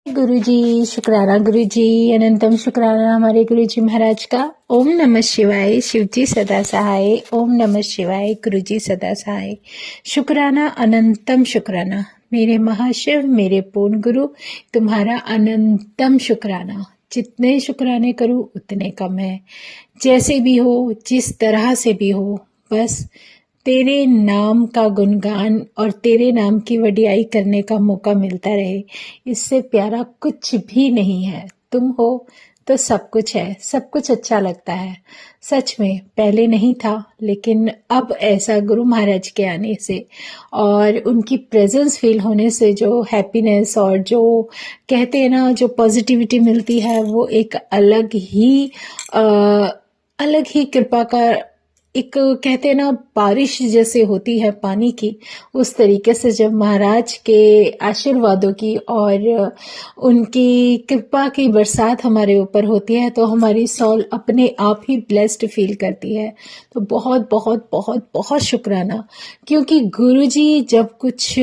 गुरुजी, शुक्राना गुरुजी, अनंतम शुक्राना हमारे गुरुजी महाराज का। ओम नमः शिवाय, शिवजी सदा सहाय। ओम नमः शिवाय, गुरुजी सदा सहाय। शुक्राना, अनंतम शुक्राना मेरे महाशिव, मेरे पूर्ण गुरु, तुम्हारा अनंतम शुक्राना। जितने शुक्राने करूं उतने कम है। जैसे भी हो, जिस तरह से भी हो, बस तेरे नाम का गुणगान और तेरे नाम की वडियाई करने का मौका मिलता रहे, इससे प्यारा कुछ भी नहीं है। तुम हो तो सब कुछ है, सब कुछ अच्छा लगता है। सच में पहले नहीं था, लेकिन अब ऐसा गुरु महाराज के आने से और उनकी प्रेजेंस फील होने से जो हैप्पीनेस और जो कहते हैं ना, जो पॉजिटिविटी मिलती है, वो एक अलग ही कृपा का, एक कहते हैं ना, बारिश जैसे होती है पानी की, उस तरीके से जब महाराज के आशीर्वादों की और उनकी कृपा की बरसात हमारे ऊपर होती है तो हमारी सॉल अपने आप ही ब्लेस्ड फील करती है। तो बहुत बहुत बहुत बहुत शुक्राना, क्योंकि गुरुजी जब कुछ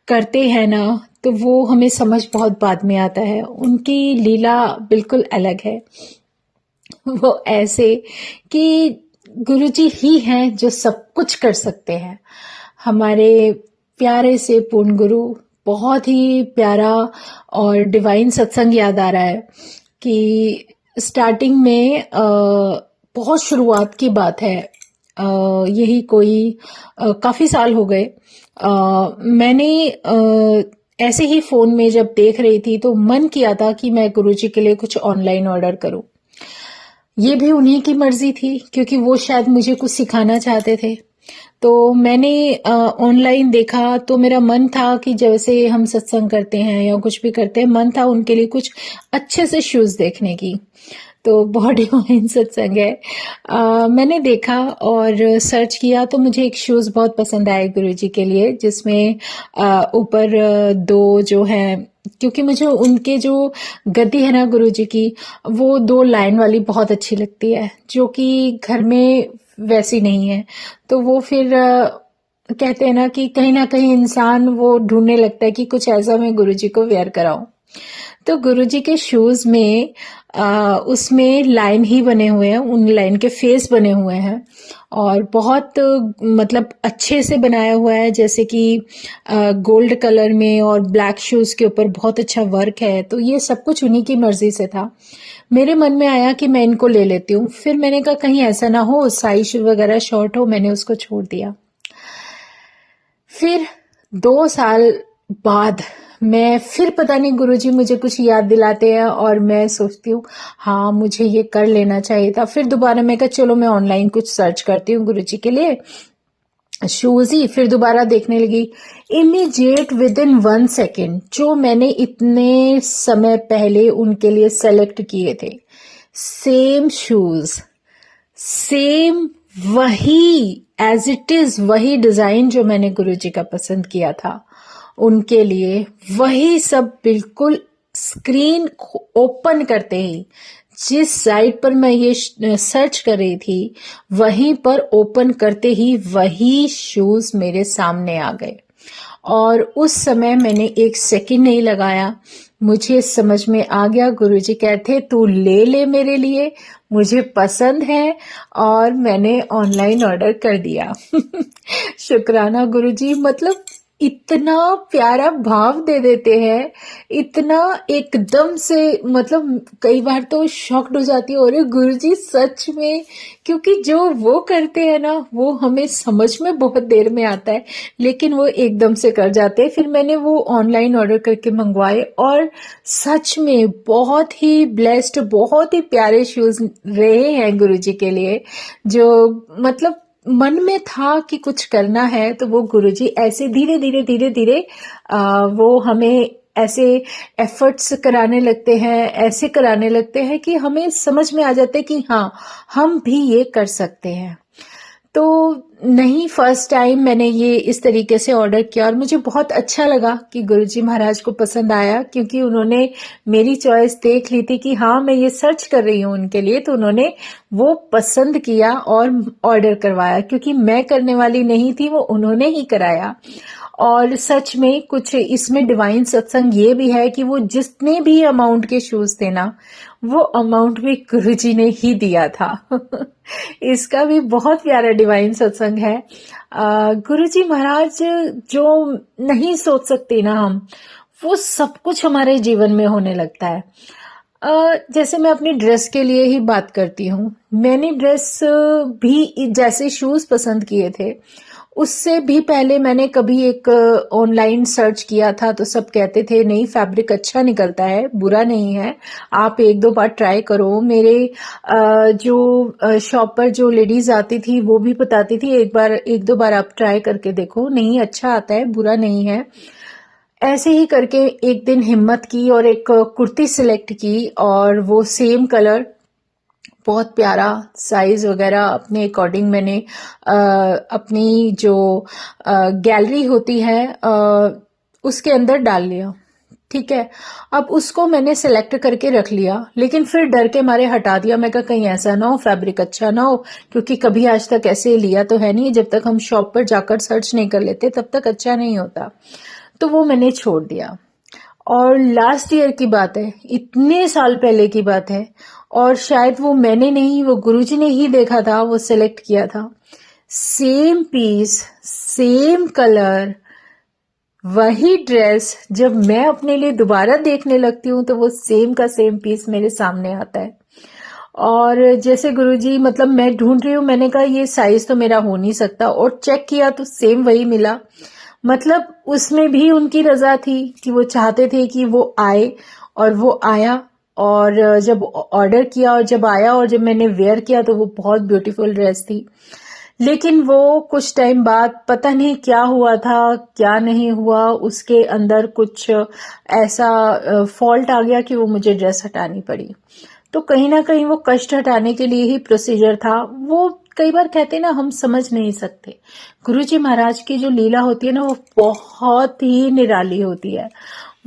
करते हैं ना तो वो हमें समझ बहुत बाद में आता है। उनकी लीला बिल्कुल अलग है। वो ऐसे कि गुरुजी ही हैं जो सब कुछ कर सकते हैं। हमारे प्यारे से पूर्ण गुरु, बहुत ही प्यारा और डिवाइन सत्संग याद आ रहा है कि स्टार्टिंग में बहुत शुरुआत की बात है, यही कोई काफी साल हो गए। मैंने ऐसे ही फोन में जब देख रही थी तो मन किया था कि मैं गुरुजी के लिए कुछ ऑनलाइन ऑर्डर करूं। ये भी उन्हीं की मर्जी थी, क्योंकि वो शायद मुझे कुछ सिखाना चाहते थे। तो मैंने ऑनलाइन देखा तो मेरा मन था कि जैसे हम सत्संग करते हैं या कुछ भी करते हैं, मन था उनके लिए कुछ अच्छे से शूज देखने की। तो बहुत डिवाइन सत्संग है। मैंने देखा और सर्च किया तो मुझे एक शूज बहुत पसंद आए गुरुजी के लिए, जिसमें ऊपर दो जो है, क्योंकि मुझे उनके जो गद्दी है ना गुरुजी की, वो 2 लाइन वाली बहुत अच्छी लगती है, जो कि घर में वैसी नहीं है। तो वो फिर कहते हैं ना कहीं इंसान वो ढूंढने लगता है कि कुछ ऐसा मैं गुरुजी को वेयर कराऊं। तो गुरुजी के शूज में उसमें लाइन ही बने हुए हैं, उन लाइन के फेस बने हुए हैं और बहुत मतलब अच्छे से बनाया हुआ है, जैसे कि गोल्ड कलर में और ब्लैक शूज के ऊपर बहुत अच्छा वर्क है। तो ये सब कुछ उन्हीं की मर्जी से था। मेरे मन में आया कि मैं इनको ले लेती हूँ। फिर मैंने कहा कहीं ऐसा ना हो साइज वगैरह शॉर्ट हो, मैंने उसको छोड़ दिया। फिर 2 साल बाद मैं फिर, पता नहीं गुरुजी मुझे कुछ याद दिलाते हैं और मैं सोचती हूँ हाँ मुझे ये कर लेना चाहिए था। फिर दोबारा मैं कहा चलो मैं ऑनलाइन कुछ सर्च करती हूँ गुरुजी के लिए शूज ही। फिर दोबारा देखने लगी, इमीडिएट विद इन 1 सेकेंड जो मैंने इतने समय पहले उनके लिए सेलेक्ट किए थे, सेम शूज, सेम वही एज इट इज, वही डिजाइन जो मैंने गुरुजी का पसंद किया था उनके लिए, वही सब बिल्कुल स्क्रीन ओपन करते ही, जिस साइट पर मैं ये सर्च कर रही थी वहीं पर ओपन करते ही वही शूज मेरे सामने आ गए। और उस समय मैंने 1 सेकंड नहीं लगाया, मुझे समझ में आ गया। गुरुजी कहते तू ले ले मेरे लिए, मुझे पसंद है, और मैंने ऑनलाइन ऑर्डर कर दिया। शुक्राना गुरुजी, मतलब इतना प्यारा भाव दे देते हैं, इतना एकदम से, मतलब कई बार तो शॉक्ड हो जाती है, अरे गुरुजी सच में, क्योंकि जो वो करते हैं ना वो हमें समझ में बहुत देर में आता है, लेकिन वो एकदम से कर जाते हैं। फिर मैंने वो ऑनलाइन ऑर्डर करके मंगवाए और सच में बहुत ही ब्लेस्ड, बहुत ही प्यारे शूज रहे हैं गुरुजी के लिए। जो मतलब मन में था कि कुछ करना है तो वो गुरुजी ऐसे धीरे धीरे धीरे धीरे वो हमें ऐसे एफर्ट्स कराने लगते हैं, ऐसे कराने लगते हैं कि हमें समझ में आ जाता है कि हाँ हम भी ये कर सकते हैं। तो नहीं, फर्स्ट टाइम मैंने ये इस तरीके से ऑर्डर किया और मुझे बहुत अच्छा लगा कि गुरुजी महाराज को पसंद आया, क्योंकि उन्होंने मेरी चॉइस देख ली थी कि हाँ मैं ये सर्च कर रही हूँ उनके लिए, तो उन्होंने वो पसंद किया और ऑर्डर करवाया, क्योंकि मैं करने वाली नहीं थी, वो उन्होंने ही कराया। और सच में कुछ इसमें डिवाइन सत्संग ये भी है कि वो जितने भी अमाउंट के शूज थे ना, वो अमाउंट भी गुरुजी ने ही दिया था। इसका भी बहुत प्यारा डिवाइन सत्संग है। गुरुजी महाराज जो नहीं सोच सकते ना हम, वो सब कुछ हमारे जीवन में होने लगता है। जैसे मैं अपनी ड्रेस के लिए ही बात करती हूँ, मैंने ड्रेस भी जैसे शूज पसंद किए थे, उससे भी पहले मैंने कभी एक ऑनलाइन सर्च किया था, तो सब कहते थे नहीं फैब्रिक अच्छा निकलता है, बुरा नहीं है, आप एक दो बार ट्राई करो। मेरे जो शॉप पर जो लेडीज आती थी वो भी बताती थी एक दो बार आप ट्राई करके देखो, नहीं अच्छा आता है, बुरा नहीं है। ऐसे ही करके एक दिन हिम्मत की और एक कुर्ती सिलेक्ट की, और वो सेम कलर, बहुत प्यारा साइज वगैरह अपने अकॉर्डिंग मैंने अपनी जो गैलरी होती है उसके अंदर डाल लिया। ठीक है, अब उसको मैंने सेलेक्ट करके रख लिया, लेकिन फिर डर के मारे हटा दिया। मैं कहा कहीं ऐसा ना हो फैब्रिक अच्छा ना हो, क्योंकि कभी आज तक ऐसे लिया तो है नहीं, जब तक हम शॉप पर जाकर सर्च नहीं कर लेते तब तक अच्छा नहीं होता। तो वो मैंने छोड़ दिया। और लास्ट ईयर की बात है, इतने साल पहले की बात है, और शायद वो मैंने नहीं, वो गुरुजी ने ही देखा था, वो सिलेक्ट किया था। सेम पीस, सेम कलर, वही ड्रेस, जब मैं अपने लिए दोबारा देखने लगती हूँ तो वो सेम का सेम पीस मेरे सामने आता है। और जैसे गुरुजी, मतलब मैं ढूंढ रही हूँ, मैंने कहा ये साइज तो मेरा हो नहीं सकता, और चेक किया तो सेम वही मिला। मतलब उसमें भी उनकी रजा थी कि वो चाहते थे कि वो आए, और वो आया। और जब ऑर्डर किया और जब आया और जब मैंने वेयर किया तो वो बहुत ब्यूटीफुल ड्रेस थी। लेकिन वो कुछ टाइम बाद पता नहीं क्या हुआ था, क्या नहीं हुआ, उसके अंदर कुछ ऐसा फॉल्ट आ गया कि वो मुझे ड्रेस हटानी पड़ी। तो कहीं ना कहीं वो कष्ट हटाने के लिए ही प्रोसीजर था वो। कई बार कहते हैं ना, हम समझ नहीं सकते। गुरुजी महाराज की जो लीला होती है ना, वो बहुत ही निराली होती है।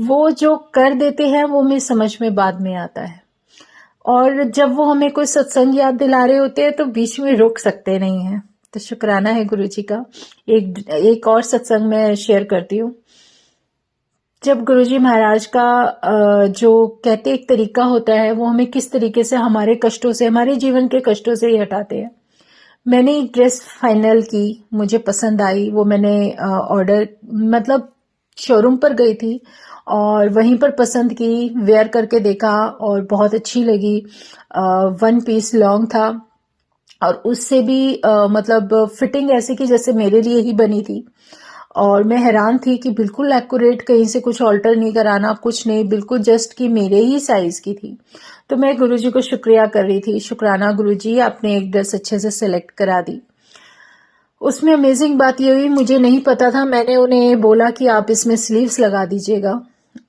वो जो कर देते हैं वो हमें समझ में बाद में आता है। और जब वो हमें कोई सत्संग याद दिला रहे होते हैं तो बीच में रुक सकते नहीं है। तो शुक्राना है गुरुजी का। एक और सत्संग मैं शेयर करती हूँ। जब गुरुजी महाराज का जो कहते एक तरीका होता है, वो हमें किस तरीके से हमारे कष्टों से, हमारे जीवन के कष्टों से ही हटाते हैं। मैंने एक ड्रेस फाइनल की, मुझे पसंद आई, वो मैंने ऑर्डर, मतलब शोरूम पर गई थी और वहीं पर पसंद की, वेयर करके देखा और बहुत अच्छी लगी। वन पीस लॉन्ग था, और उससे भी मतलब फिटिंग ऐसी की जैसे मेरे लिए ही बनी थी। और मैं हैरान थी कि बिल्कुल एक्यूरेट, कहीं से कुछ ऑल्टर नहीं कराना, कुछ नहीं, बिल्कुल जस्ट कि मेरे ही साइज की थी। तो मैं गुरुजी को शुक्रिया कर रही थी, शुक्राना गुरुजी, आपने एक ड्रेस अच्छे से सिलेक्ट करा दी। उसमें अमेजिंग बात ये हुई, मुझे नहीं पता था, मैंने उन्हें बोला कि आप इसमें स्लीव्स लगा दीजिएगा,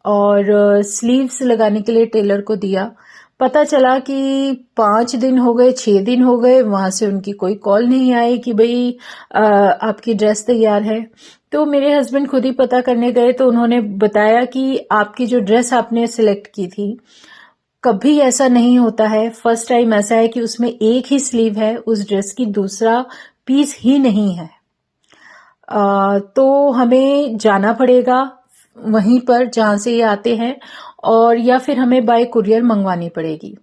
और स्लीव्स लगाने के लिए टेलर को दिया। पता चला कि 5 दिन हो गए, 6 दिन हो गए, वहां से उनकी कोई कॉल नहीं आई कि भाई आपकी ड्रेस तैयार है। तो मेरे हस्बैंड खुद ही पता करने गए, तो उन्होंने बताया कि आपकी जो ड्रेस आपने सिलेक्ट की थी, कभी ऐसा नहीं होता है, फर्स्ट टाइम ऐसा है कि उसमें एक ही स्लीव है उस ड्रेस की, दूसरा पीस ही नहीं है। तो हमें जाना पड़ेगा वहीं पर जहां से ये आते हैं, और या फिर हमें बाय कुरियर मंगवानी पड़ेगी।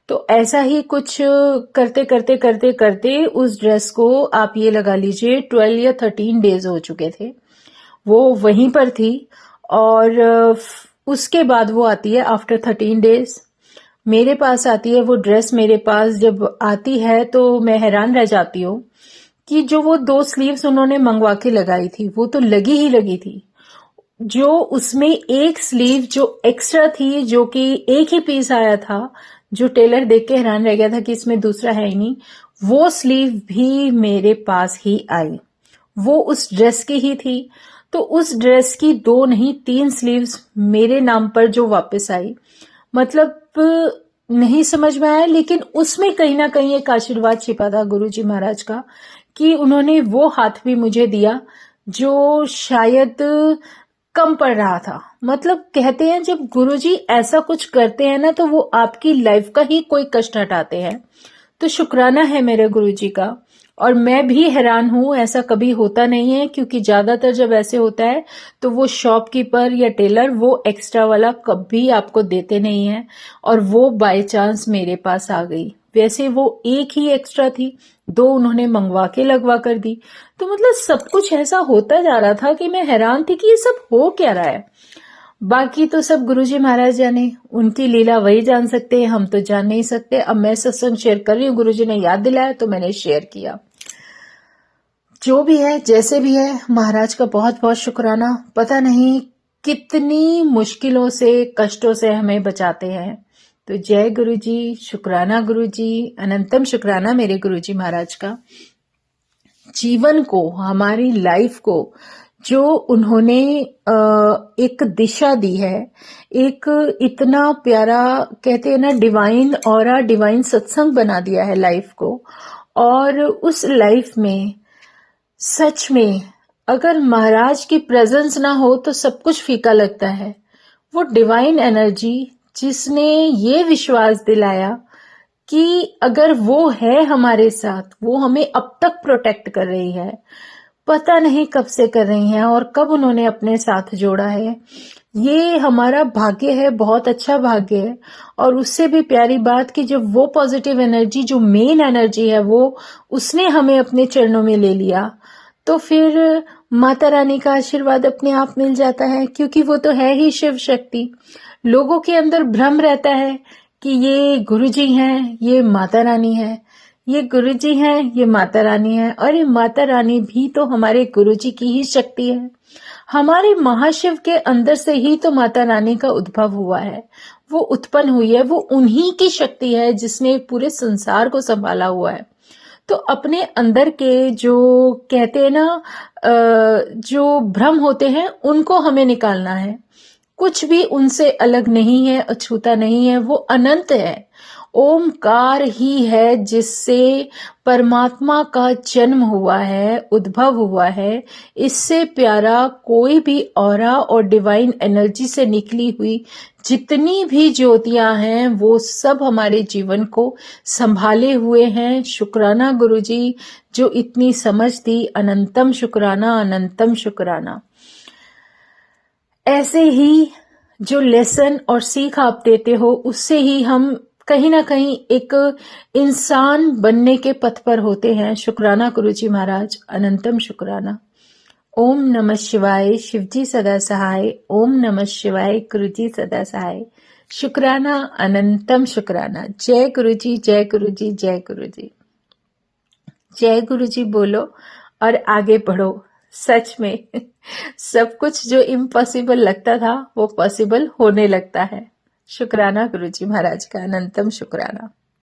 तो ऐसा ही कुछ करते करते करते करते उस ड्रेस को आप ये लगा लीजिए 12 या 13 डेज हो चुके थे, वो वहीं पर थी। और उसके बाद वो आती है आफ्टर 13 डेज, मेरे पास आती है वो ड्रेस। मेरे पास जब आती है तो मैं हैरान रह जाती हूँ कि जो वो 2 स्लीव्स उन्होंने मंगवा के लगाई थी वो तो लगी ही लगी थी, जो उसमें एक स्लीव जो एक्स्ट्रा थी, जो कि एक ही पीस आया था, जो टेलर देख के हैरान रह गया था कि इसमें दूसरा है ही नहीं, वो स्लीव भी मेरे पास ही आई, वो उस ड्रेस की ही थी। तो उस ड्रेस की 2 नहीं 3 स्लीव्स मेरे नाम पर जो वापस आई, मतलब नहीं समझ में आया। लेकिन उसमें कहीं ना कहीं एक आशीर्वाद छिपा था गुरुजी महाराज का, कि उन्होंने वो हाथ भी मुझे दिया जो शायद कम पड़ रहा था। मतलब कहते हैं जब गुरुजी ऐसा कुछ करते हैं ना, तो वो आपकी लाइफ का ही कोई कष्ट हटाते हैं। तो शुक्राना है मेरे गुरुजी का। और मैं भी हैरान हूं, ऐसा कभी होता नहीं है, क्योंकि ज्यादातर जब ऐसे होता है तो वो शॉपकीपर या टेलर वो एक्स्ट्रा वाला कभी आपको देते नहीं है, और वो बाय चांस मेरे पास आ गई। वैसे वो एक ही एक्स्ट्रा थी, 2 उन्होंने मंगवा के लगवा कर दी। तो मतलब सब कुछ ऐसा होता जा रहा था कि मैं हैरान थी कि ये सब हो क्या रहा है। बाकी तो सब गुरुजी महाराज जाने, उनकी लीला वही जान सकते हैं, हम तो जान नहीं सकते। अब मैं सत्संग शेयर कर रही हूँ, गुरुजी ने याद दिलाया तो मैंने शेयर किया। जो भी है, जैसे भी है, महाराज का बहुत बहुत शुक्राना। पता नहीं कितनी मुश्किलों से, कष्टों से हमें बचाते हैं। तो जय गुरुजी, शुक्राना गुरुजी, अनंतम शुक्राना मेरे गुरुजी महाराज का। जीवन को, हमारी लाइफ को जो उन्होंने एक दिशा दी है, एक इतना प्यारा, कहते हैं ना, डिवाइन ऑरा, डिवाइन सत्संग बना दिया है लाइफ को। और उस लाइफ में सच में अगर महाराज की प्रेजेंस ना हो तो सब कुछ फीका लगता है। वो डिवाइन एनर्जी जिसने ये विश्वास दिलाया कि अगर वो है हमारे साथ, वो हमें अब तक प्रोटेक्ट कर रही है। पता नहीं कब से कर रही हैं और कब उन्होंने अपने साथ जोड़ा है। ये हमारा भाग्य है, बहुत अच्छा भाग्य है। और उससे भी प्यारी बात कि जब वो पॉजिटिव एनर्जी, जो मेन एनर्जी है, वो उसने हमें अपने चरणों में ले लिया, तो फिर माता रानी का आशीर्वाद अपने आप मिल जाता है, क्योंकि वो तो है ही शिव शक्ति। लोगों के अंदर भ्रम रहता है कि ये गुरुजी हैं, ये माता रानी है, ये गुरुजी हैं, ये माता रानी है। और ये माता रानी भी तो हमारे गुरुजी की ही शक्ति है। हमारे महाशिव के अंदर से ही तो माता रानी का उद्भव हुआ है, वो उत्पन्न हुई है। वो उन्हीं की शक्ति है जिसने पूरे संसार को संभाला हुआ है। तो अपने अंदर के जो, कहते हैं ना, जो भ्रम होते हैं, उनको हमें निकालना है। कुछ भी उनसे अलग नहीं है, अछूता नहीं है। वो अनंत है, ओमकार ही है जिससे परमात्मा का जन्म हुआ है, उद्भव हुआ है। इससे प्यारा कोई भी ऑरा और डिवाइन एनर्जी से निकली हुई जितनी भी ज्योतियां हैं, वो सब हमारे जीवन को संभाले हुए हैं। शुक्राना गुरुजी, जो इतनी समझ दी। अनंतम शुक्राना, अनंतम शुक्राना। ऐसे ही जो लेसन और सीख आप देते हो, उससे ही हम कहीं ना कहीं एक इंसान बनने के पथ पर होते हैं। शुक्राना गुरुजी महाराज, अनंतम शुक्राना। ओम नमः शिवाय, शिवजी सदा सहाय। ओम नमः शिवाय, गुरुजी सदा सहाय। शुक्राना, अनंतम शुक्राना। जय गुरुजी, जय गुरुजी, जय गुरुजी। जय गुरुजी बोलो और आगे बढ़ो। सच में सब कुछ जो इम्पॉसिबल लगता था वो पॉसिबल होने लगता है। शुक्राना गुरुजी महाराज का, अनंतम शुक्राना।